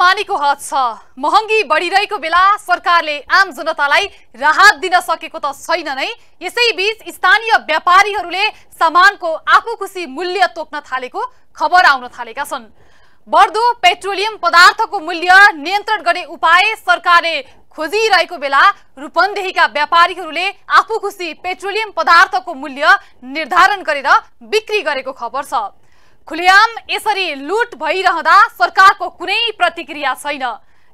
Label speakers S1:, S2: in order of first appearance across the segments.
S1: कमानीको हद छ। महँगी बढिरहेको बेला सरकारले आम जनतालाई राहत दिन सकेको त छैन नै। यसैबीच स्थानीय व्यापारीहरूले सामानको आफू खुसी मूल्य तोक्न थालेको खबर आउन थालेका छन्। बढ्दो पेट्रोलियम पदार्थको मूल्य नियन्त्रण गर्ने उपाय सरकारले खोजिरहेको बेला रूपन्देहीका व्यापारीहरूले आफू खुसी पेट्रोलियम पदार्थको मूल्य निर्धारण गरेर बिक्री गरेको खबर छ। खुलेआम यसरी लुट भइरहँदा सरकारको कुनै प्रतिक्रिया छैन।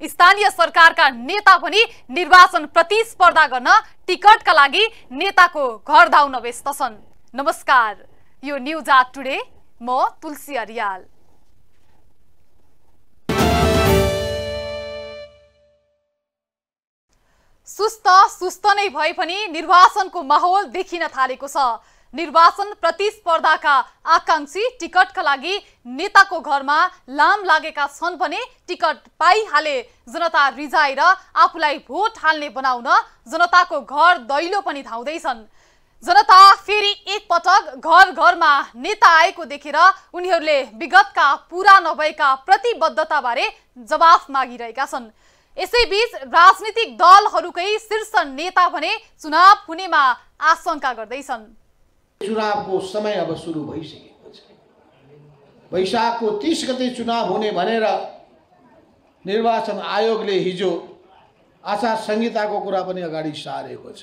S1: स्थानीय सरकारका नेता पनि निर्वाचन प्रतिस्पर्धा गर्न टिकटका लागि नेताको घर धाउन व्यस्त छन्। नमस्कार, यो न्यूज आट टुडे, म तुलसी अरियाल। सुस्त नै भए पनि निर्वाचनको माहौल देखिन थालेको छ। निर्वाचन प्रतिस्पर्धाका आकांक्षी टिकटका लागि नेताको घरमा लाम लागेका छन् भने टिकट पाइहाले जनता रिजाएर आफूलाई भोट हाल्ने बनाउन जनताको घर दैलो पनि धाउँदैछन्। जनता फेरि एकपटक घर घरमा नेता आएको देखेर उनीहरूले विगतका पूरा नभएका प्रतिबद्धताबारे जवाफ मागिरहेका छन्। यसैबीच राजनीतिक दलहरूकै शीर्ष नेता भने चुनाव हुनेमा आशंका गर्दैछन्।
S2: चुनावको समय अब सुरु भइसकेको छ। वैशाखको 30 गते चुनाव हुने भनेर निर्वाचन आयोगले हिजो आचार संहिताको कुरा पनि अगाडि सारेको छ।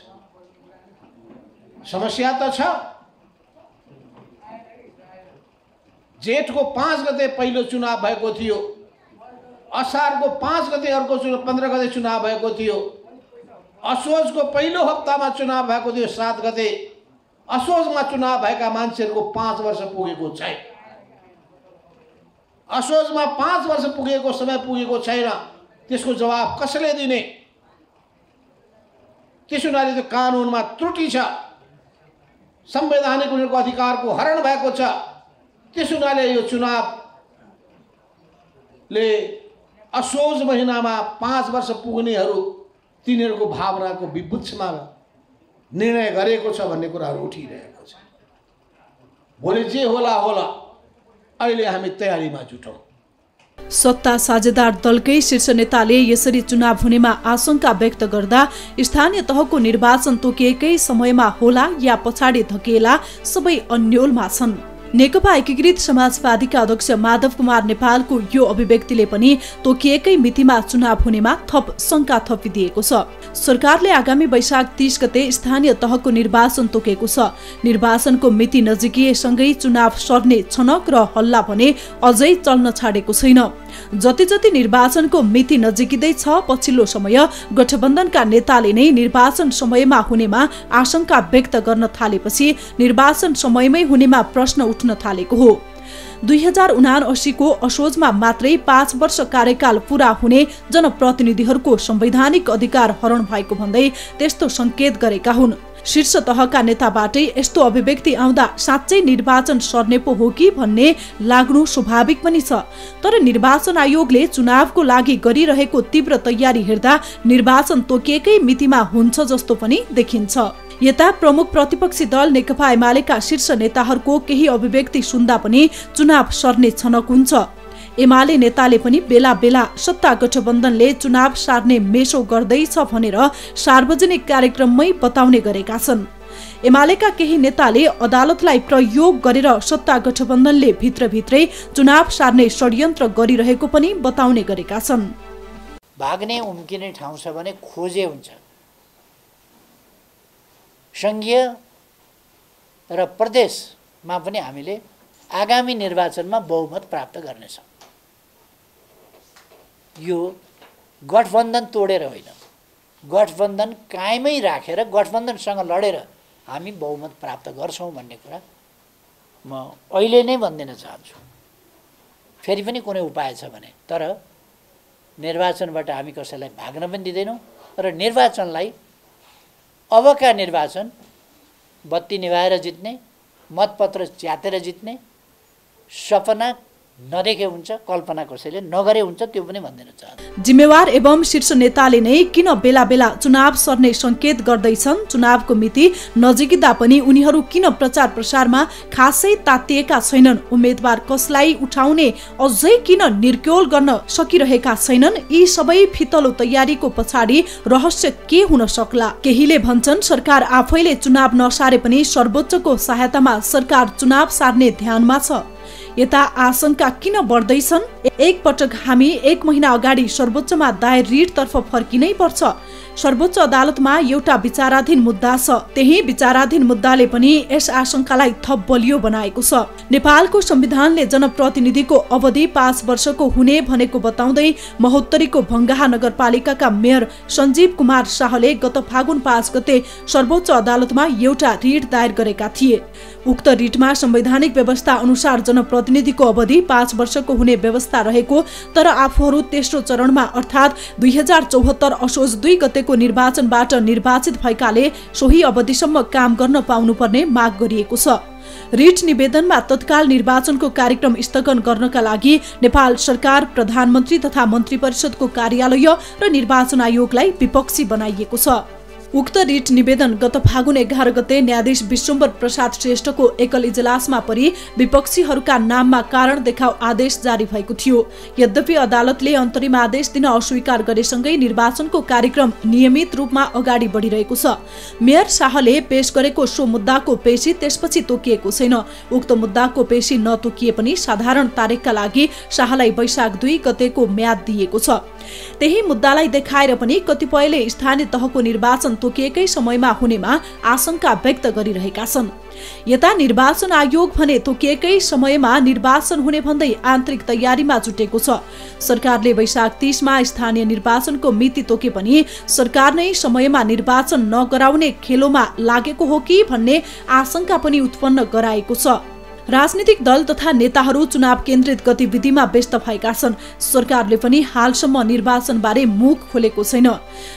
S2: समस्या त छ। जेठको 5 गते पहिलो चुनाव भएको थियो, असारको 5 गते अर्को 15 गते चुनाव भएको थियो, असोजको पहिलो हप्तामा चुनाव भएको थियो 7 गते। असोजमा चुनाव भएका मान्छेहरूको 5 वर्ष पुगेको छैन। असोजमा 5 वर्ष पुगेको समय पुगेको छैन। त्यसको जवाब कसले दिने? त्यस हुनाले त कानुनमा त्रुटि छ, संवैधानिक उनीहरूको अधिकारको हरण भएको छ। त्यस हुनाले यो चुनावले असोज महिनामा 5 वर्ष पुग्नेहरू तिनीहरूको भावनाको विपुच्छमा निर्णय गरेको छ भन्ने कुराहरू उठिरहेको छ। भोलि जे होला होला, अहिले हामी तयारीमा जुटौँ।
S3: सत्ता साझेदार दलकै शीर्ष नेताले यसरी चुनाव हुनेमा आशंका व्यक्त गर्दा स्थानीय तहको निर्वाचन तोकिएकै समयमा होला या पछाडि धकेला सबै अन्योलमा छन्। नेकपा एकीकृत समाजवादीका अध्यक्ष माधव कुमार नेपालको यो अभिव्यक्तिले पनि तोकिएकै मितिमा चुनाव हुनेमा थप शंका थपिदिएको छ। सरकारले आगामी वैशाख 30 गते स्थानीय तहको निर्वाचन तोकेको छ। निर्वाचनको मिति नजिकिएसँगै चुनाव सर्ने छनक र हल्ला भने अझै चल्न छाडेको छैन। जति जति निर्वाचनको मिति नजिकिँदै छ, पछिल्लो समय गठबन्धनका नेताले नै निर्वाचन समयमा हुनेमा आशंका व्यक्त गर्न थालेपछि निर्वाचन समयमै हुनेमा प्रश्न उठ्न थालेको हो। 2079 को असोजमा मात्रै 5 वर्ष कार्यकाल पूरा हुने जनप्रतिनिधिहरूको संवैधानिक अधिकार हरण भएको भन्दै त्यस्तो संकेत गरेका हुन्। शीर्ष तहका नेताबाटै यस्तो अभिव्यक्ति आउँदा साँच्चै निर्वाचन सर्ने पो हो कि भन्ने लाग्नु स्वाभाविक पनि छ। तर निर्वाचन आयोगले चुनावको लागि गरिरहेको तीव्र तयारी हेर्दा निर्वाचन तोकिएकै मितिमा हुन्छ जस्तो पनि देखिन्छ। यता प्रमुख प्रतिपक्षी दल नेकपा एमालेका शीर्ष नेताहरूको केही अभिव्यक्ति सुन्दा पनि चुनाव सर्ने छनक हुन्छ। एमाले नेताले पनि बेला बेला सत्ता गठबन्धनले चुनाव सार्ने मेसो गर्दैछ भनेर सार्वजनिक कार्यक्रममै बताउने गरेका छन्। एमालेका केही नेताले अदालतलाई प्रयोग गरेर सत्ता गठबन्धनले भित्रभित्रै चुनाव सार्ने षड्यन्त्र गरिरहेको पनि बताउने गरेका छन्।
S4: भाग्ने उम्किने ठाउँ छ भने खोजे हुन्छ। संघीय र प्रदेशमा पनि हामीले आगामी निर्वाचनमा बहुमत प्राप्त गर्नेछौँ। यो गठबन्धन तोडेर होइन, गठबन्धन कायमै राखेर गठबन्धनसँग लडेर हामी बहुमत प्राप्त गर्छौँ भन्ने कुरा म अहिले नै भनिदिन चाहन्छु। फेरि पनि कुनै उपाय छ भने, तर निर्वाचनबाट हामी कसैलाई भाग्न पनि दिँदैनौँ। र निर्वाचनलाई अबका निर्वाचन बत्ती निभाएर जित्ने, मतपत्र च्यातेर जित्ने, सपना नदेखे हुन्छ, कल्पना कसैले नगरे हुन्छ, त्यो पनि भन्दिन चाहन्छु।
S3: जिम्मेवार एवं शीर्ष नेताले नै किन बेला बेला चुनाव सर्ने संकेत गर्दैछन्? चुनावको मिति नजिकिँदा पनि उनीहरू किन प्रचार प्रसारमा खासै तातिएका छैनन्? उम्मेदवार कसलाई उठाउने अझै किन निर्क्योल गर्न सकिरहेका छैनन्? यी सबै फितलो तयारीको पछाडि रहस्य के हुन सक्ला? केहीले भन्छन् सरकार आफैले चुनाव नसारे पनि सर्वोच्चको सहायतामा सरकार चुनाव सार्ने ध्यानमा छ। यता आशंका किन बढ्दैछन्? एक पटक हामी 1 महिना अगाडि सर्वोच्चमा दायर रिटतर्फ फर्किनै पर्छ। सर्वोच्च अदालतमा एउटा विचाराधीन मुद्दा छ। त्यही विचाराधीन मुद्दाले पनि यस आशंकालाई थप बलियो बनाएको छ। नेपालको संविधानले जनप्रतिनिधिको अवधि 5 वर्षको हुने भनेको बताउँदै महोत्तरीको भङ्गाहा नगरपालिकाका मेयर सञ्जीव कुमार शाहले गत फागुन 5 गते सर्वोच्च अदालतमा एउटा रिट दायर गरेका थिए। उक्त रिटमा संवैधानिक व्यवस्था अनुसार जनप्रतिनिधिको अवधि 5 वर्षको हुने व्यवस्था रहेको, तर आफूहरू तेस्रो चरणमा अर्थात् 2074 असोज 2 गतेको निर्वाचनबाट निर्वाचित भएकाले सोही अवधिसम्म काम गर्न पाउनुपर्ने माग गरिएको छ। रिट निवेदनमा तत्काल निर्वाचनको कार्यक्रम स्थगन गर्नका लागि नेपाल सरकार, प्रधानमन्त्री तथा मन्त्री परिषदको कार्यालय र निर्वाचन आयोगलाई विपक्षी बनाइएको छ। उक्त रिट निवेदन गत फागुन 11 गते न्यायाधीश विश्वम्भर प्रसाद श्रेष्ठको एकल इजलासमा परि विपक्षीहरूका नाममा कारण देखाउ आदेश जारी भएको थियो। यद्यपि अदालतले अन्तरिम आदेश दिन अस्वीकार गरेसँगै निर्वाचनको कार्यक्रम नियमित रूपमा अगाडि बढिरहेको छ। मेयर शाहले पेश गरेको सो मुद्दाको पेशी त्यसपछि तोकिएको छैन। उक्त मुद्दाको पेशी नतोकिए पनि साधारण तारिखका लागि शाहलाई वैशाख 2 गतेको म्याद दिएको छ। त्यही मुद्दालाई देखाएर पनि कतिपयले स्थानीय तहको निर्वाचन तोकिएकै समयमा हुनेमा आशंका व्यक्त गरिरहेका छन्। यता निर्वाचन आयोग भने तोकिएकै समयमा निर्वाचन हुने भन्दै आन्तरिक तयारीमा जुटेको छ। सरकारले वैशाख 30 मा स्थानीय निर्वाचनको मिति तोके पनि सरकार नै समयमा निर्वाचन नगराउने खेलोमा लागेको हो कि भन्ने आशंका पनि उत्पन्न गराएको छ। राजनीतिक दल तथा नेताहरू चुनाव केन्द्रित गतिविधिमा व्यस्त भएका छन्। सरकारले पनि हालसम्म निर्वाचन बारे मुख खोलेको छैन।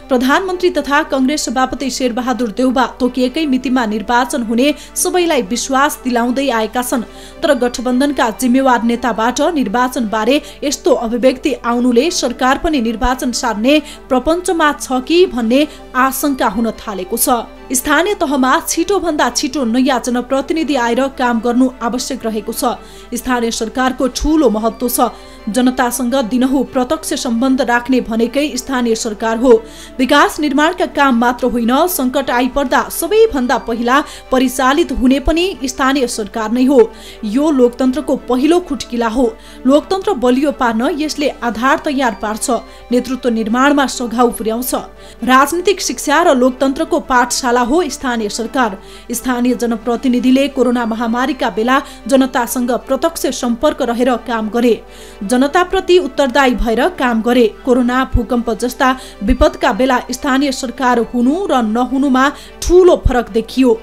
S3: प्रधानमन्त्री तथा कांग्रेस सभापति शेरबहादुर देउबा तोकिएकै मितिमा निर्वाचन हुने सबैलाई विश्वास दिलाउँदै आएका छन्। तर गठबन्धनका जिम्मेवार नेताबाट निर्वाचन बारे यस्तो अभिव्यक्ति आउनुले सरकार पनि निर्वाचन सार्ने प्रपञ्चमा छ कि भन्ने आशंका हुन थालेको छ। स्थानीय तहमा छिटो भन्दा छिटो नयाँ जनप्रतिनिधि आएर काम गर्नु आवश्यक रहेको छ। स्थानीय सरकारको ठूलो महत्व छ। जनतासँग दिनहु प्रत्यक्ष सम्बन्ध राख्ने भनेकै स्थानीय सरकार हो। विकास निर्माणका काम मात्र होइन, संकट आइपर्दा सबैभन्दा पहिला परिचालित हुने पनि स्थानीय सरकार नै हो। यो लोकतन्त्रको पहिलो खुट्किला हो। लोकतन्त्र बलियो पार्न यसले आधार तयार पार्छ, नेतृत्व निर्माणमा सघाउ पुर्याउँछ। राजनीतिक शिक्षा र लोकतन्त्रको पाठशाला हो स्थानीय सरकार। स्थानीय जनप्रतिनिधिले कोरोना महामारीका बेला जनतासँग प्रत्यक्ष सम्पर्क रहेर काम गरे, जनताप्रति उत्तरदायी भएर काम गरे। कोरोना, भूकम्प जस्ता विपदका बेला स्थानीय सरकार हुनु र नहुनुमा ठूलो फरक देखियो।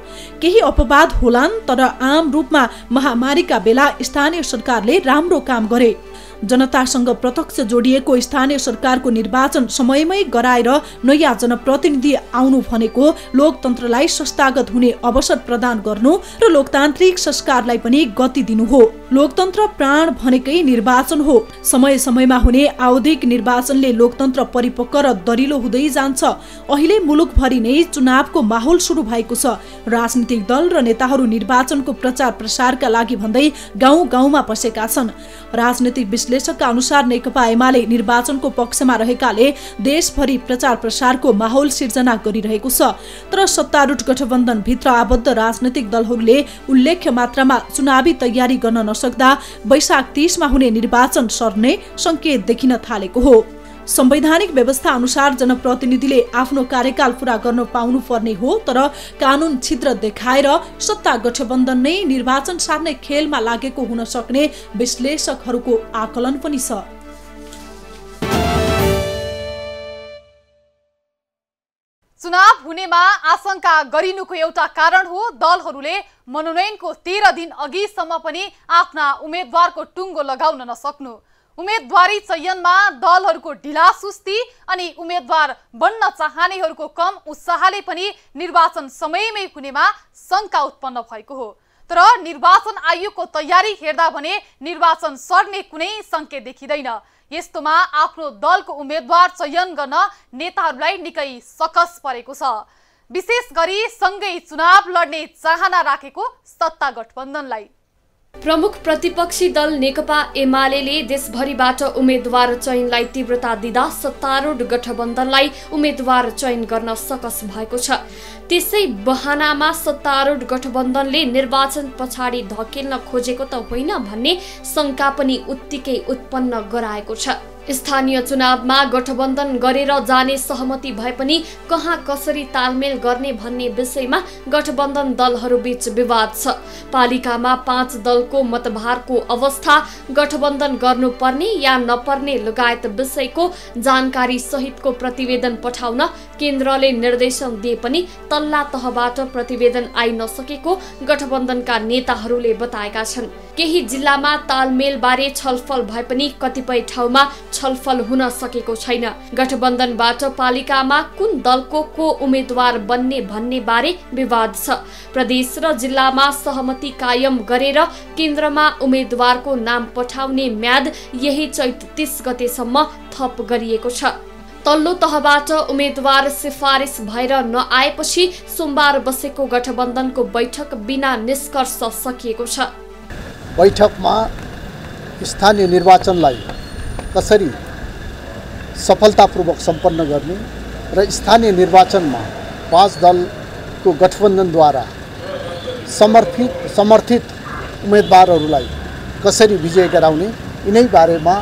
S3: केही अपवाद होलान्, तर आम रूपमा महामारीका बेला स्थानीय सरकारले राम्रो काम गरे। जनतासँग प्रत्यक्ष जोडिएको स्थानीय सरकारको निर्वाचन समयमै गराएर नयाँ जनप्रतिनिधि आउनु भनेको लोकतन्त्रलाई संस्थागत हुने अवसर प्रदान गर्नु र लोकतान्त्रिक संस्कारलाई पनि गति दिनु हो। लोकतन्त्र प्राण भनेकै निर्वाचन हो। समय समयमा हुने आवधिक निर्वाचनले लोकतन्त्र परिपक्व र दरिलो हुँदै जान्छ। अहिले मुलुकभरि नै चुनावको माहौल सुरु भएको छ। राजनीतिक दल र नेताहरू निर्वाचनको प्रचार प्रसारका लागि भन्दै गाउँ गाउँमा पसेका छन्। राजनीतिक विश्लेषकका अनुसार नेकपा एमाले निर्वाचनको पक्षमा रहेकाले देशभरि प्रचार प्रसारको माहौल सिर्जना गरिरहेको छ। तर सत्तारूढ गठबन्धन भित्र आबद्ध राजनीतिक दलहरूले उल्लेख्य मात्रामा चुनावी तयारी गर्न नसक्दा वैशाख 30 मा हुने निर्वाचन सर्ने संकेत देखिन थालेको हो। संवैधानिक व्यवस्था अनुसार जनप्रतिनिधिले आफ्नो कार्यकाल पूरा गर्न पाउनु पर्ने हो, तर कानून छिद्र देखाएर सत्ता गठबन्धन नै निर्वाचन सार्ने खेलमा लागेको हुन सक्ने विश्लेषकहरूको आकलन पनि छ।
S1: चुनाव हुनेमा आशंका गरिनुको एउटा कारण हो दलहरूले मनोनयनको 13 दिन अघिसम्म पनि आफ्ना उम्मेदवारको टुङ्गो लगाउन नसक्नु। उम्मेदवारी चयनमा दलहरूको ढिलासुस्ती अनि उम्मेदवार बन्न चाहनेहरूको कम उत्साहले पनि निर्वाचन समयमै हुनेमा शंका उत्पन्न भएको हो। तर निर्वाचन आयोगको तयारी हेर्दा भने निर्वाचन सर्ने कुनै संकेत देखिँदैन। यस्तोमा आफ्नो दलको उम्मेदवार चयन गर्न नेताहरूलाई निकै सकस परेको छ, विशेष गरी सँगै चुनाव लड्ने चाहना राखेको सत्ता गठबन्धनलाई।
S5: प्रमुख प्रतिपक्षी दल नेकपा एमाले देशभरिबाट उम्मेदवार चयनलाई तीव्रता दिँदा सत्तारूढ गठबन्धनलाई उम्मेदवार चयन गर्न सकस भएको छ। त्यसै बहानामा सत्तारूढ गठबन्धनले निर्वाचन पछाडि धकेल्न खोजेको त होइन भन्ने शंका पनि उत्तिकै उत्पन्न गराएको छ। स्थानीय चुनावमा गठबन्धन गरेर जाने सहमति भए पनि कहाँ कसरी तालमेल गर्ने भन्ने विषयमा गठबन्धन दलहरूबीच विवाद छ। पालिकामा 5 दलको मतभारको अवस्था, गठबन्धन गर्नुपर्ने या नपर्ने लगायत विषयको जानकारी सहितको प्रतिवेदन पठाउन केन्द्रले निर्देशन दिए पनि तल्ला तहबाट प्रतिवेदन आइ नसकेको गठबन्धनका नेताहरूले बताएका छन्। केही जिल्लामा तालमेलबारे छलफल भए पनि कतिपय ठाउँमा छलफल हुन सकेको छैन। गठबन्धनबाट पालिकामा कुन दलको को उम्मेदवार बन्ने भन्ने बारे विवाद छ। प्रदेश र जिल्लामा सहमति कायम गरेर केन्द्रमा उम्मेदवारको नाम पठाउने म्याद यही चैत 30 गतेसम्म थप गरिएको छ। तल्लो तहबाट उम्मेदवार सिफारिस भएर नआएपछि सोमबार बसेको गठबन्धनको बैठक बिना निष्कर्ष सकिएको छ।
S6: बैठकमा स्थानीय निर्वाचनलाई कसरी सफलतापूर्वक सम्पन्न गर्ने र स्थानीय निर्वाचनमा 5 दलको गठबन्धनद्वारा समर्थित उम्मेदवारहरूलाई कसरी विजय गराउने यिनै बारेमा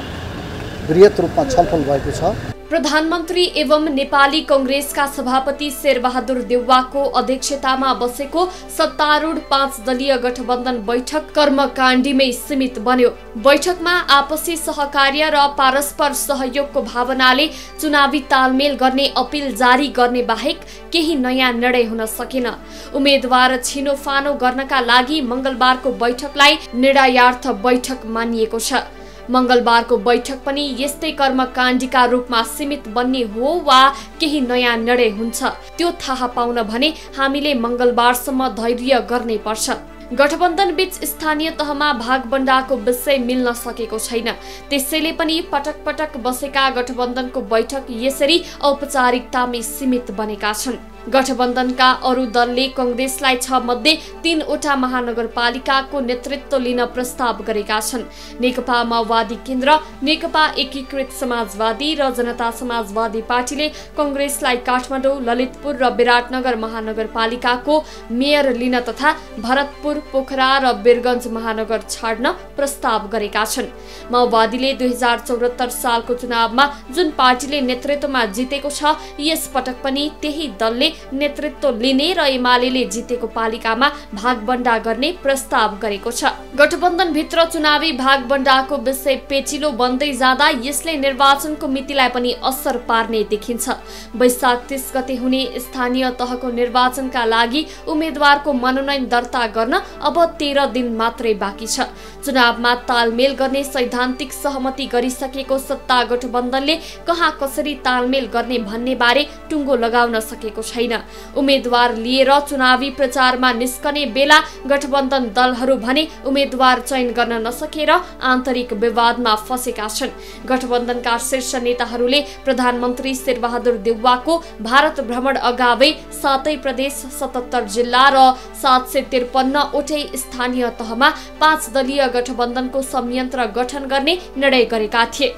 S6: बृहत रूपमा छलफल भएको छ।
S5: प्रधानमन्त्री एवं नेपाली कांग्रेसका सभापति शेरबहादुर देउवाको अध्यक्षतामा बसेको सत्तारूढ 5 दलीय गठबन्धन बैठक कर्मकाण्डीमै सीमित बन्यो। बैठकमा आपसी सहकार्य र परस्पर सहयोगको भावनाले चुनावी तालमेल गर्ने अपील जारी गर्ने बाहेक केही नयाँ निर्णय हुन सकेन। उम्मेदवार छिनोफानो गर्नका लागि मंगलबारको बैठकलाई निर्णयार्थ बैठक मानिएको छ। मंगलबारको बैठक पनि यस्तै कर्मकाण्डीका रूपमा सीमित बन्ने हो वा केही नयाँ निर्णय हुन्छ त्यो थाहा पाउन भने हामीले मंगलबारसम्म धैर्य गर्नै पर्छ। गठबन्धन बीच स्थानीय तहमा भागबण्डाको विषय मिल्न सकेको छैन। त्यसैले पनि पटक पटक बसेका गठबन्धनको बैठक यसरी औपचारिकतामै सीमित बनेका छन्। गठबन्धनका अरू दलले कांग्रेसलाई 6 मध्ये 3वटा महानगरपालिकाको नेतृत्व लिन प्रस्ताव गरेका छन्। नेकपा माओवादी केन्द्र, नेकपा एकीकृत समाजवादी र जनता समाजवादी पार्टीले कांग्रेसलाई काठमाडौँ, ललितपुर र विराटनगर महानगरपालिकाको मेयर लिन तथा भरतपुर, पोखरा र वीरगञ्ज महानगर छाड्न प्रस्ताव गरेका छन्। माओवादीले 2074 सालको चुनावमा जुन पार्टीले नेतृत्वमा जितेको छ यस पटक पनि त्यही दलले नेतृत्व लिने र एमालेले जितेको पालिकामा भागबण्डा गर्ने प्रस्ताव गरेको छ। गठबन्धन भित्र चुनावी भागबण्डाको विषय पेचिलो बन्दै जाँदा यसले निर्वाचनको मितिलाई पनि असर पार्ने देखिन्छ। वैशाख 30 गते हुने स्थानीय तहको निर्वाचनका लागि उम्मेदवारको मनोनयन दर्ता गर्न अब 13 दिन मात्रै बाँकी छ। चुनावमा तालमेल गर्ने सैद्धान्तिक सहमति गरिसकेको सत्ता गठबन्धनले कहाँ कसरी तालमेल गर्ने भन्ने बारे टुङ्गो लगाउन सकेको छैन। उम्मेदवार लिएर चुनावी प्रचारमा निस्कने बेला गठबन्धन दलहरू भने उम्मेदवार चयन गर्न नसकेर आन्तरिक विवादमा फसेका छन्। गठबन्धनका शीर्ष नेताहरूले प्रधानमन्त्री शेरबहादुर देउवाको भारत भ्रमण अगावै 7 प्रदेश, 77 जिल्ला र 753 वटै स्थानीय तहमा 5 दलीय गठबन्धनको संयन्त्र गठन गर्ने निर्णय गरेका थिए।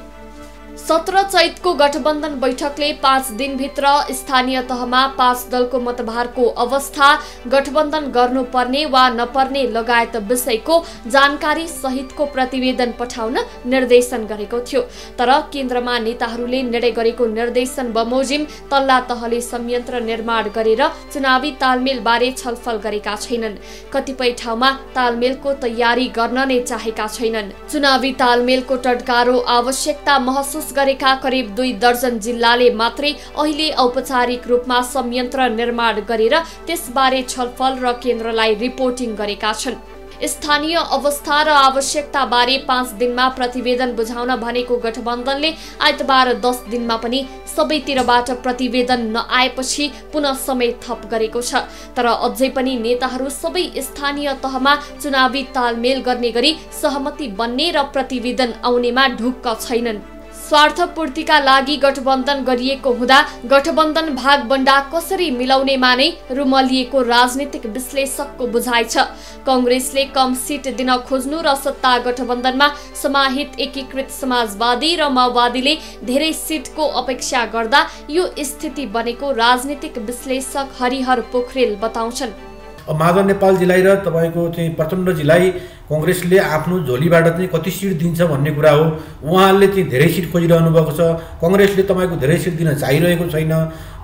S5: 17 चैतको गठबन्धन बैठकले 5 दिनभित्र स्थानीय तहमा 5 दलको मतभारको अवस्था, गठबन्धन गर्नुपर्ने वा नपर्ने लगायत विषयको जानकारी सहितको प्रतिवेदन पठाउन निर्देशन गरेको थियो। तर केन्द्रमा नेताहरूले निर्णय गरेको निर्देशन बमोजिम तल्ला तहले संयन्त्र निर्माण गरेर चुनावी तालमेल बारे छलफल गरेका छैनन्। कतिपय ठाउँमा तालमेलको तयारी गर्न नै चाहेका छैनन्। चुनावी तालमेलको टड्कारो आवश्यकता महसुस गरेका करिब 2 दर्जन जिल्लाले मात्रै अहिले औपचारिक रूपमा संयन्त्र निर्माण गरेर त्यसबारे छलफल र केन्द्रलाई रिपोर्टिङ गरेका छन्। स्थानीय अवस्था र आवश्यकताबारे 5 दिनमा प्रतिवेदन बुझाउन भनेको गठबन्धनले आइतबार 10 दिनमा पनि सबैतिरबाट प्रतिवेदन नआएपछि पुनः समय थप गरेको छ। तर अझै पनि नेताहरू सबै स्थानीय तहमा चुनावी तालमेल गर्ने गरी सहमति बन्ने र प्रतिवेदन आउनेमा ढुक्क छैनन्। स्वार्थपूर्तिका लागि गठबन्धन गरिएको हुँदा गठबन्धन भागबण्डा कसरी मिलाउनेमा नै रुमलिएको राजनीतिक विश्लेषकको बुझाइ छ। कांग्रेसले कम सिट दिन खोज्नु र सत्ता गठबन्धनमा समाहित एकीकृत समाजवादी र माओवादीले धेरै सिटको अपेक्षा गर्दा यो स्थिति बनेको राजनीतिक विश्लेषक हरिहर पोखरेल बताउँछन्।
S7: माधव नेपालजीलाई र तपाईको चाहिँ प्रचण्डजीलाई कांग्रेसले आफ्नो झोलीबाट चाहिँ कति सिट दिन्छ भन्ने कुरा हो। उहाँहरूले चाहिँ धेरै सिट खोजिरहनु भएको छ। कांग्रेसले तपाईको धेरै सिट दिन चाहिरहेको छैन।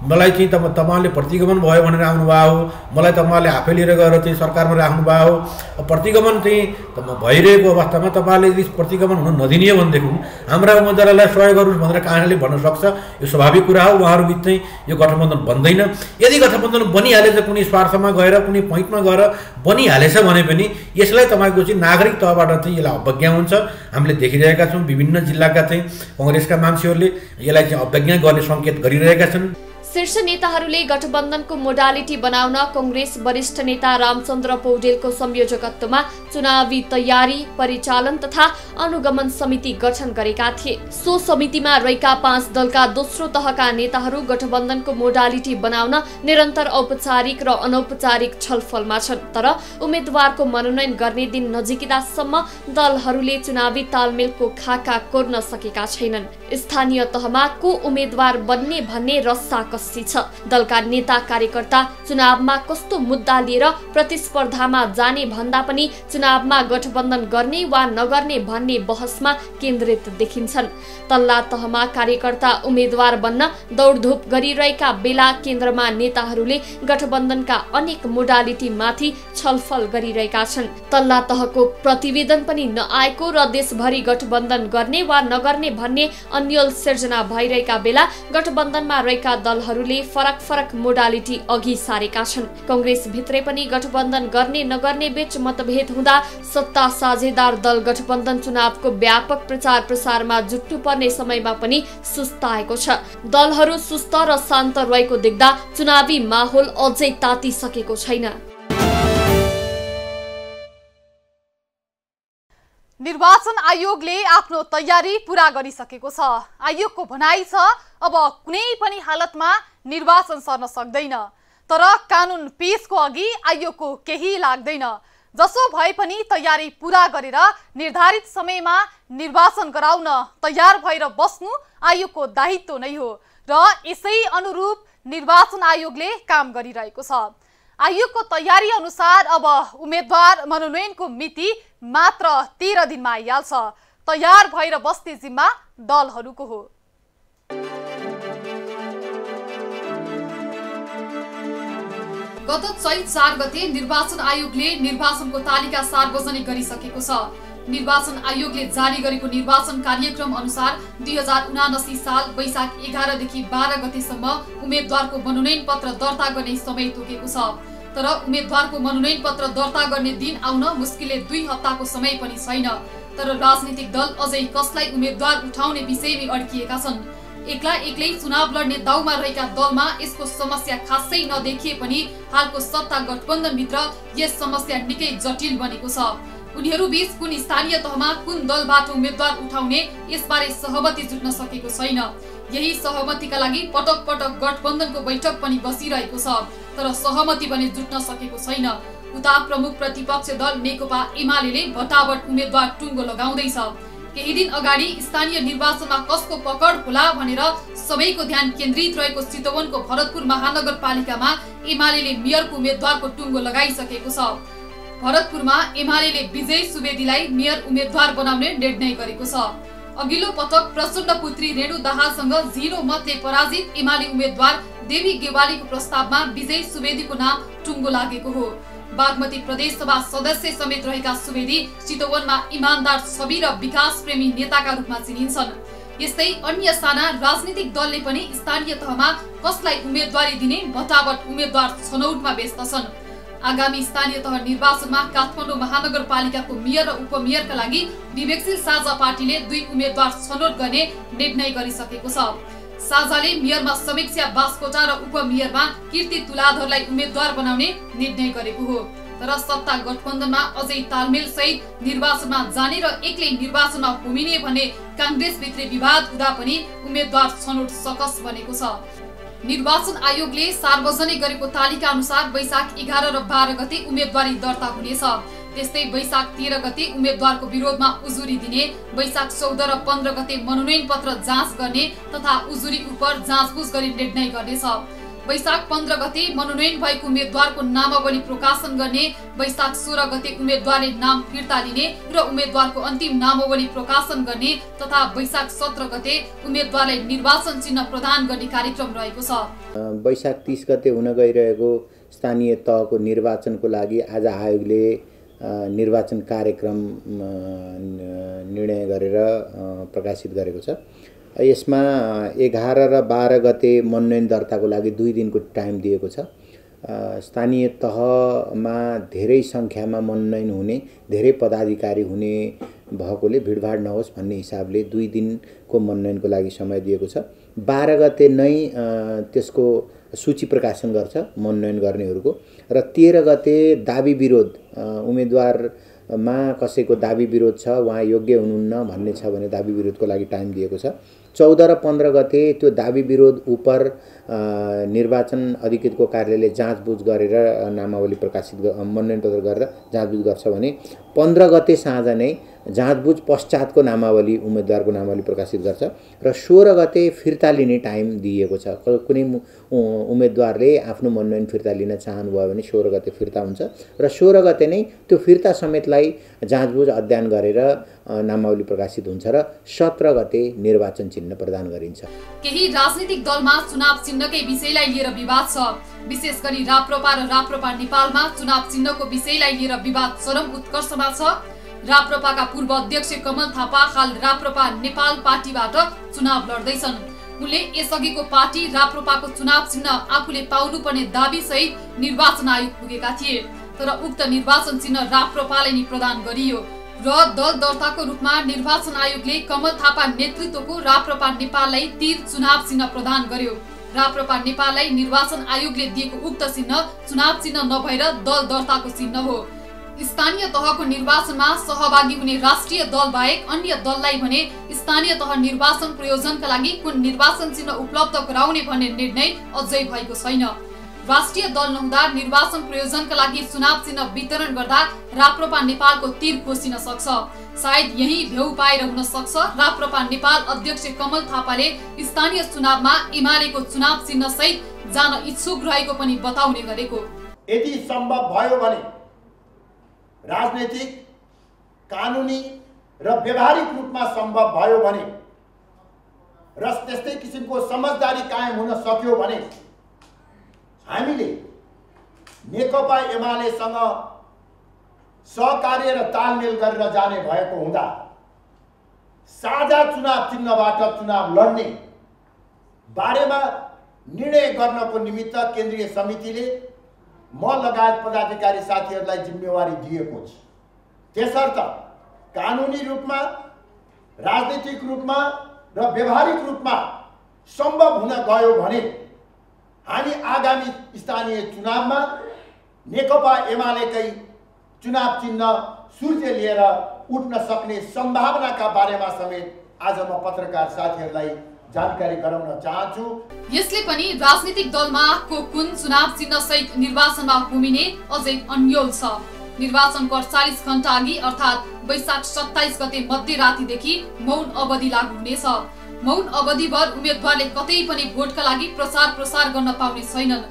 S7: मलाई चाहिँ तपाईहरुले प्रतिगमन भयो भनेर आउनुभएको हो। मलाई तपाईहरुले आफै लिएर गएर चाहिँ सरकारमा राख्नुभएको हो। प्रतिगमन चाहिँ भइरहेको अवस्थामा तपाईहरुले यदि प्रतिगमन हुन नदिने हो भनेदेखि हाम्रा उम्मेदवारलाई सहयोग गर्नुस् भनेर काङ्ग्रेसले भन्न सक्छ। यो स्वाभाविक कुरा हो। उहाँहरू बीच चाहिँ यो गठबन्धन बन्दैन। यदि गठबन्धन बनिहालेछ कुनै स्वार्थमा गएर कुनै पोइन्टमा गएर बनिहालेछ भने पनि यसलाई तपाईको चाहिँ नागरिक तहबाट चाहिँ यसलाई अवज्ञा हुन्छ। हामीले देखिरहेका छौँ विभिन्न जिल्लाका चाहिँ कांग्रेसका मान्छेहरूले यसलाई चाहिँ अवज्ञा गर्ने संकेत गरिरहेका छन्।
S5: शीर्ष नेताहरूले गठबन्धनको मोडालिटी बनाउन कांग्रेस वरिष्ठ नेता रामचन्द्र पौडेलको संयोजकत्वमा चुनावी तयारी परिचालन तथा अनुगमन समिति गठन गरेका थिए। सो समितिमा रहेका 5 दलका दोस्रो तहका नेताहरू गठबन्धनको मोडालिटी बनाउन निरन्तर औपचारिक र अनौपचारिक छलफलमा छन्। तर उम्मेदवारको मनोनयन गर्ने दिन नजिकिदासम्म दलहरूले चुनावी तालमेलको खाका कोर्न सकेका छैनन्। स्थानीय तहमा को उम्मेदवार बन्ने भन्ने रस्सा छ। दलका नेता कार्यकर्ता चुनावमा कस्तो मुद्दा लिएर प्रतिस्पर्धामा जाने भन्दा पनि चुनावमा गठबन्धन गर्ने वा नगर्ने भन्ने बहसमा केन्द्रित देखिन्छन्। तल्ला तहमा कार्यकर्ता उम्मेदवार बन्न दौडधुप गरिरहेका बेला केन्द्रमा नेताहरूले गठबन्धनका अनेक मोडालिटी माथि छलफल गरिरहेका छन्। तल्ला तहको प्रतिवेदन पनि नआएको र देशभरि गठबन्धन गर्ने वा नगर्ने भन्ने अन्यल सिर्जना भइरहेका बेला गठबन्धनमा रहेका दलहरूले फरक फरक मोडालिटी अघि सारेका छन्। कांग्रेस भित्रै पनि गठबन्धन गर्ने नगर्ने बीच मतभेद हुँदा सत्ता साझेदार दल गठबन्धन चुनावको व्यापक प्रचार प्रसारमा जुट्नु पर्ने समयमा पनि सुस्ताएको छ। दलहरू सुस्त र शान्त रहेको देख्दा चुनावी माहौल अझै तातिसकेको छैन।
S1: निर्वाचन आयोगले आफ्नो तयारी पूरा गरिसकेको छ। आयोगको भनाइ छ अब कुनै पनि हालतमा निर्वाचन सर्न सक्दैन। तर कानुन पेशको अघि आयोगको केही लाग्दैन। जसो भए पनि तयारी पूरा गरेर निर्धारित समयमा निर्वाचन गराउन तयार भएर बस्नु आयोगको दायित्व नै हो र यसै अनुरूप निर्वाचन आयोगले काम गरिरहेको छ। आयोगको तयारी अनुसार अब उम्मेदवार मनोनयनको मिति मात्र 13 दिनमा आइहाल्छ। तयार भएर बस्ने जिम्मा दलहरूको हो। गत चैत 4 गते निर्वाचन आयोगले निर्वाचनको तालिका सार्वजनिक गरिसकेको छ। निर्वाचन आयोगले जारी गरेको निर्वाचन कार्यक्रम अनुसार 2079 साल वैशाख 11 देखि 12 गतेसम्म उम्मेदवारको मनोनयन पत्र दर्ता गर्ने समय तोकेको छ। तर उम्मेदवारको मनोनयन पत्र दर्ता गर्ने दिन आउन मुस्किलले 2 हप्ताको समय पनि छैन। तर राजनीतिक दल अझै कसलाई उम्मेदवार उठाउने विषयमै अड्किएका छन्। एक्लै चुनाव लड्ने दाउमा रहेका दलमा यसको समस्या खासै नदेखिए पनि हालको सत्ता गठबन्धनभित्र यस समस्या निकै जटिल बनेको छ। उनीहरू बीच कुन स्थानीय तहमा कुन दलबाट उम्मेदवार उठाउने यसबारे सहमति जुट्न सकेको छैन। यही सहमतिका लागि पटक पटक गठबन्धनको बैठक पनि बसिरहेको छ। तर सहमति पनि जुट्न सकेको छैन। उता प्रमुख प्रतिपक्ष दल नेकपा एमालेले भटाभट उम्मेदवार टुङ्गो लगाउँदैछ। केही दिन अगाडि स्थानीय निर्वाचनमा कसको पकड होला भनेर सबैको ध्यान केन्द्रित रहेको चितवनको भरतपुर महानगरपालिकामा एमालेले मेयरको उम्मेदवारको टुङ्गो लगाइसकेको छ। भरतपुरमा एमालेले विजय सुवेदीलाई मेयर उम्मेदवार बनाउने निर्णय गरेको छ। अघिल्लो पटक प्रचण्ड पुत्री रेणु दाहालसँग 0 मतले पराजित एमाले उम्मेदवार देवी गेवालीको प्रस्तावमा विजय सुवेदीको नाम टुङ्गो लागेको हो। बागमती प्रदेश सभा सदस्य समेत रहेका सुवेदी चितवनमा इमानदार छवि र विकास प्रेमी नेताका रूपमा चिनिन्छन्। यस्तै अन्य साना राजनीतिक दलले पनि स्थानीय तहमा कसलाई उम्मेदवारी दिने भटाभट उम्मेदवार छनौटमा व्यस्त छन्। आगामी स्थानीय तह निर्वाचनमा काठमाडौँ महानगरपालिकाको मेयर र उपमेयरका लागि विवेकशील साझा पार्टीले 2 उम्मेदवार छनौट गर्ने निर्णय गरिसकेको छ। साझाले मेयरमा समीक्षा बास्कोटा र उपमेयरमा कीर्ति तुलाधरलाई उम्मेदवार बनाउने निर्णय गरेको हो। तर सत्ता गठबन्धनमा अझै तालमेल सहित निर्वाचनमा जाने र एक्लै निर्वाचनमा होमिने भन्ने कांग्रेसभित्र विवाद हुँदा पनि उम्मेदवार छनौट सकस बनेको छ। निर्वाचन आयोगले सार्वजनिक गरेको तालिका अनुसार वैशाख 11 र 12 गते उम्मेदवारी दर्ता हुनेछ। त्यस्तै वैशाख 13 गते उम्मेदवारको विरोधमा उजुरी दिने, वैशाख 14 र 15 गते मनोनयन पत्र जाँच गर्ने तथा उजुरी उप जाँचबुझ गरी निर्णय गर्नेछ। वैशाख 15 गते मनोनयन भएको उम्मेदवारको नामावली प्रकाशन गर्ने, वैशाख 16 गते उम्मेदवारले नाम फिर्ता लिने र उम्मेदवारको अन्तिम नामावली प्रकाशन गर्ने तथा वैशाख 17 गते उम्मेदवारलाई निर्वाचन चिन्ह प्रदान गर्ने कार्यक्रम रहेको छ।
S8: वैशाख 30 गते हुन गइरहेको स्थानीय तहको निर्वाचनको लागि आज आयोगले निर्वाचन कार्यक्रम निर्णय गरेर प्रकाशित गरेको छ। यसमा 11 र 12 गते मनोनयन दर्ताको लागि 2 दिनको टाइम दिएको छ। स्थानीय तहमा धेरै सङ्ख्यामा मनोनयन हुने, धेरै पदाधिकारी हुने भएकोले भिडभाड नहोस् भन्ने हिसाबले 2 दिनको मनोनयनको लागि समय दिएको छ। 12 गते नै त्यसको सूची प्रकाशन गर्छ मनोनयन गर्नेहरूको र 13 गते दाबी विरोध उम्मेदवारमा कसैको दाबी विरोध छ, उहाँ योग्य हुनुहुन्न भन्ने छ भने दाबी विरोधको लागि टाइम दिएको छ। 14 र 15 गते त्यो दाबी विरोध उपर निर्वाचन अधिकृतको कार्यालयले जाँचबुझ गरेर नामावली प्रकाशित मनोनयन पत्र गरेर जाँचबुझ गर्छ भने 15 गते साँझ नै जाँचबुझ पश्चातको नामावली उम्मेदवारको नामावली प्रकाशित गर्छ र 16 गते फिर्ता लिने टाइम दिएको छ। कुनै उम्मेदवारले आफ्नो मनोनयन फिर्ता लिन चाहनुभयो भने 16 गते फिर्ता हुन्छ र 16 गते नै त्यो फिर्ता समेतलाई जाँचबुझ अध्ययन गरेर नामावली प्रकाशित हुन्छ र 17 गते निर्वाचन चिन्ह प्रदान गरिन्छ।
S1: केही राजनीतिक दलमा चुनाव चिन्हकै विषयलाई लिएर विवाद छ। विशेष गरी राप्रपा र राप्रपा नेपालमा चुनाव चिन्हको विषयलाई लिएर विवाद चरम उत्कर्षमा छ। राप्रपाका पूर्व अध्यक्ष कमल थापा हाल राप्रपा नेपाल पार्टीबाट चुनाव लड्दैछन्। उनले यसअघिको पार्टी राप्रपाको चुनाव चिन्ह आफूले पाउनुपर्ने दाबी सहित निर्वाचन आयोग पुगेका थिए, तर उक्त निर्वाचन चिन्ह राप्रपालाई नै प्रदान गरियो र दल दर्ताको रूपमा निर्वाचन आयोगले कमल थापा नेतृत्वको राप्रपा नेपाललाई तीर चुनाव चिन्ह प्रदान गर्यो। राप्रपा नेपाललाई निर्वाचन आयोगले दिएको उक्त चिन्ह चुनाव चिन्ह नभएर दल दर्ताको चिन्ह हो। स्थानीय तहको निर्वाचनमा सहभागी हुने राष्ट्रिय दल बाहेक अन्य दललाई भने स्थानीय तह निर्वाचन प्रयोजनका लागि कुन निर्वाचन चिन्ह उपलब्ध गराउने भन्ने निर्णय अझै भएको छैन। राष्ट्रिय दल नहुँदा निर्वाचन प्रयोजनका लागि चुनाव चिन्ह वितरण गर्दा राप्रपा नेपालको तीर खोसिन सक्छ। सायद यही भेउ पाएर हुन सक्छ राप्रपा नेपाल अध्यक्ष कमल थापाले स्थानीय चुनावमा एमालेको चुनाव चिन्ह सहित जान इच्छुक रहेको पनि बताउने गरेको।
S9: यदि सम्भव भयो भने राजनीतिक, कानुनी र व्यवहारिक रूपमा सम्भव भयो भने र त्यस्तै किसिमको समझदारी कायम हुन सक्यो भने हामीले नेकपा एमालेसँग सहकार्य र तालमेल गरेर जाने भएको हुँदा साझा चुनाव चिन्हबाट चुनाव लड्ने बारेमा निर्णय गर्नको निमित्त केन्द्रीय समितिले म लगायत पदाधिकारी साथीहरूलाई जिम्मेवारी दिएको छ। त्यसर्थ कानुनी रूपमा, राजनीतिक रूपमा र व्यवहारिक रूपमा सम्भव हुन गयो भने हामी आगामी स्थानीय चुनावमा नेकपा एमालेकै चुनाव चिन्ह सूर्य लिएर उठ्न सक्ने सम्भावनाका बारेमा समेत आज म पत्रकार साथीहरूलाई जानकारी गराउन चाहन्छु।
S1: यसले पनि राजनीतिक दलमा को कुन चुनाव चिन्ह सहित निर्वाचनमा घुमिने अझै अन्यल छ। निर्वाचनको 48 घण्टा अघि अर्थात् वैशाख 27 गते मध्यरातिदेखि मौन अवधि लागू हुनेछ। मौन अवधिभर उम्मेदवारले कतै पनि भोटका लागि प्रचार गर्न पाउने छैनन्।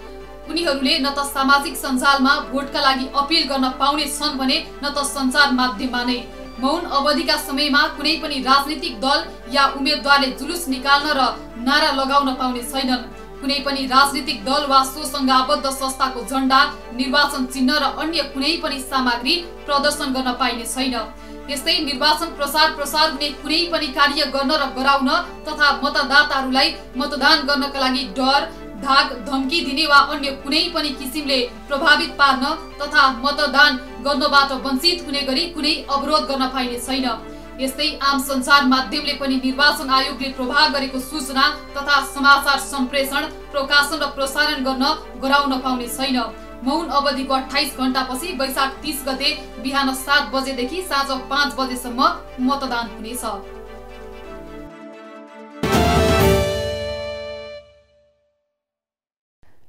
S1: उनीहरूले न त सामाजिक सञ्जालमा भोटका लागि अपिल गर्न पाउने छन् भने न त सञ्चार माध्यममा नै। मौन अवधिका समयमा कुनै पनि राजनीतिक दल या उम्मेदवारले जुलुस निकाल्न र नारा लगाउन पाउने छैनन्। कुनै पनि राजनीतिक दल वा सोसँग आबद्ध संस्थाको झण्डा, निर्वाचन चिन्ह र अन्य कुनै पनि सामग्री प्रदर्शन गर्न पाइने छैन। यस्तै निर्वाचन प्रचार हुने कुनै पनि कार्य गर्न र गराउन तथा मतदाताहरूलाई मतदान गर्नका लागि डर, धाक धम्की दिने वा अन्य कुनै पनि किसिमले प्रभावित पार्न तथा मतदान गर्नबाट वञ्चित हुने गरी कुनै अवरोध गर्न पाइने छैन। यस्तै आम सञ्चार माध्यमले पनि निर्वाचन आयोगले प्रवाह गरेको सूचना तथा समाचार सम्प्रेषण, प्रकाशन र प्रसारण गर्न गराउन पाउने छैन। मौन अवधिको 28 घण्टापछि वैशाख 30 गते बिहान 7 बजेदेखि साँझ 5 बजेसम्म मतदान हुनेछ।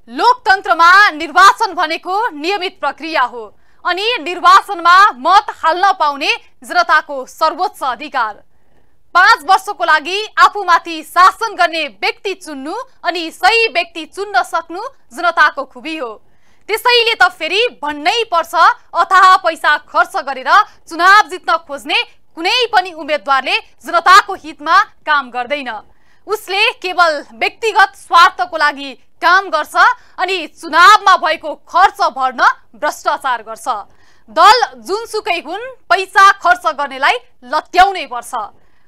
S1: लोकतन्त्रमा निर्वाचन भनेको नियमित प्रक्रिया हो अनि निर्वाचनमा मत हाल्न पाउने जनताको सर्वोच्च अधिकार। 5 वर्षको लागि आफूमाथि शासन गर्ने व्यक्ति चुन्नु अनि सही व्यक्ति चुन्न सक्नु जनताको खुबी हो। त्यसैले त फेरि भन्नै पर्छ, अथाह पैसा खर्च गरेर चुनाव जित्न खोज्ने कुनै पनि उम्मेदवारले जनताको हितमा काम गर्दैन। उसले केवल व्यक्तिगत स्वार्थको लागि काम गर्छ अनि चुनावमा भएको खर्च भर्न भ्रष्टाचार गर्छ। दल जुनसुकै हुन्, पैसा खर्च गर्नेलाई लत्याउनै पर्छ।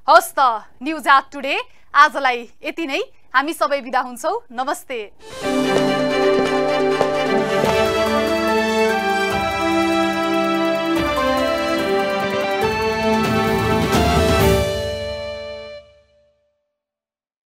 S1: हस् त, न्युज एट टुडे आजलाई यति नै। हामी सबै बिदा हुन्छौँ। नमस्ते।